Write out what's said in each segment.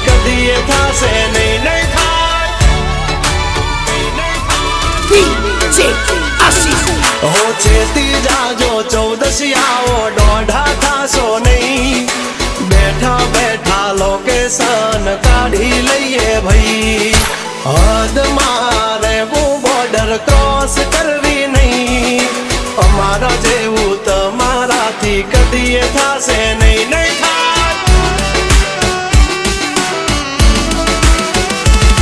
કદી થાશે નહીં નહીં થાય હો ચેતી જાજો 14 આવો દોઢા થાશો નહીં બેઠા બેઠા લોકેશન કાઢી લઈએ ભાઈ હદ મારે બોર્ડર ક્રોસ કરવી નહીં અમારા જેવું તમારાથી કદી થાશે નહીં નહીં થાય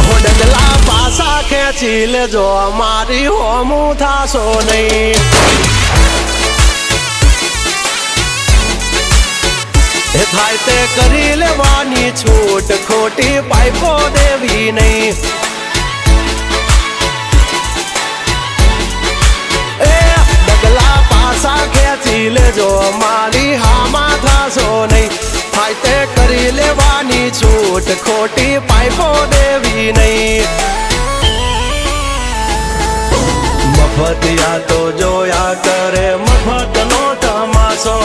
હો ડગલા પાસા ખેંચી લેજો અમારી હોમું થાશો નહીં એ થાય તે કરી લેવાની છૂટ ખોટી પાઇપો દેવી નહીં એ ડગલા પાસા ખેંચી લેજો મારી હામાં થાશો નહીં થાય તે કરી લેવાની છૂટ ખોટી પાઇપો દેવી નહીં મફતિયા તો જોયા કરે મફતનો તમાશો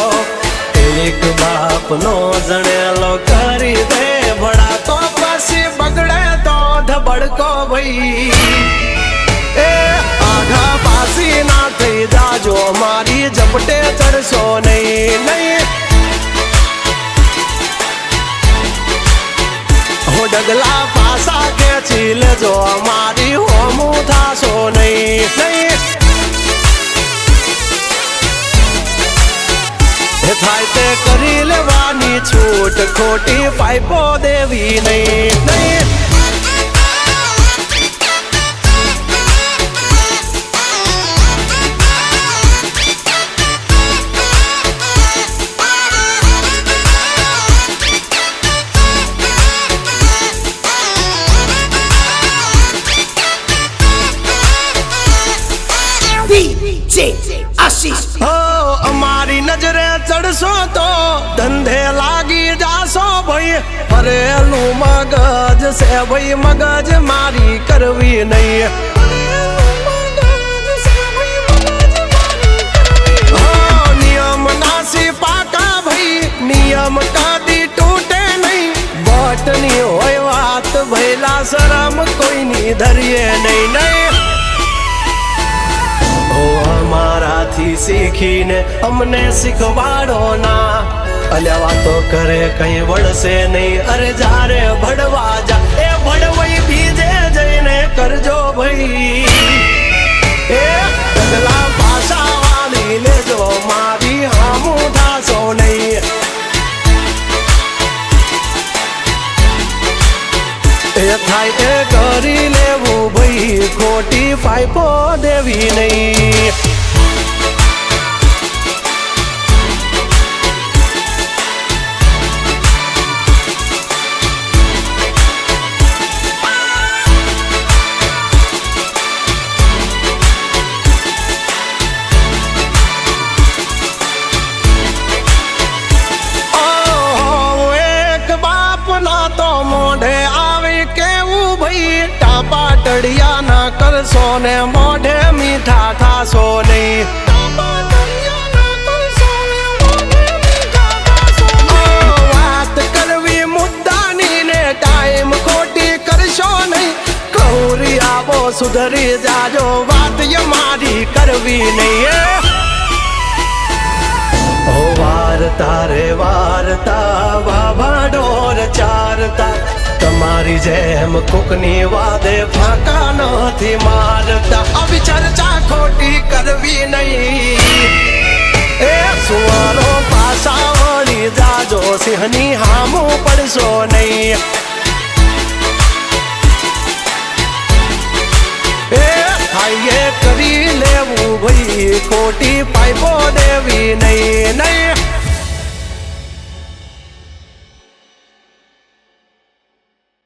એક બાપનો જણેલો કરી દે ભડા તો પછી બગડે તો ધબડકો ભાઈ એ આઘા પાસી ના થઈ જાજો મારી ઝપટે ચડશો નહીં નહીં હો ડગલા પાસા ખેંચી લેજો મારી હોમું થાશો નહીં નહીં થાય તે કરી લેવાની છૂટ ખોટી પાઇપો દેવી નહીં નહીં અમારી નજરે ચડશો તો ધંધે લાગી જાશો ભાઈ ફરેલું મગજ છે ભાઈ મગજ મારી કરવી નહીં નિયમ નાસી પાકા ભાઈ નિયમ કદી તૂટે નહીં બટની હોય વાત ભૈલા શરમ કોઈની ધરીએ નહીં નહીં અમારાથી શીખીને અમને શીખવાડો ના અલ્યા વાતો કરે કઈ વળશે નહીં અરે જારે ભડવા જા એ ભડવાઈ બીજે જઈને કરજો ભાઈ એ ડગલા પાસા વાળી લેજો મારી હામું થાશો નહીં એ થાય એ કરી લેવું ભાઈ ખોટી પાઇપો દેવી નહીં પાટડિયા ના કરશો ને મોઢે મીઠા થાશો નહીં વાત કરવી મુદ્દાની ને ટાઈમ ખોટી કરશો નહીં કૌરી આવો સુધરી જાજો વાત મારી કરવી નહીં ઓ વારતા રે વારતા વાભા ઢોર ચારતા તમારી જેમ કોકની વાદે ફાંકા નથી મારતા આવી ચર્ચા ખોટી કરવી નહીં એ સુવારો પાસા વળી જાજો સિંહની હામું પડશો નહીં એ થાય કરી લેવું ભાઈ ખોટી પાઇપો દેવી નહીં નહીં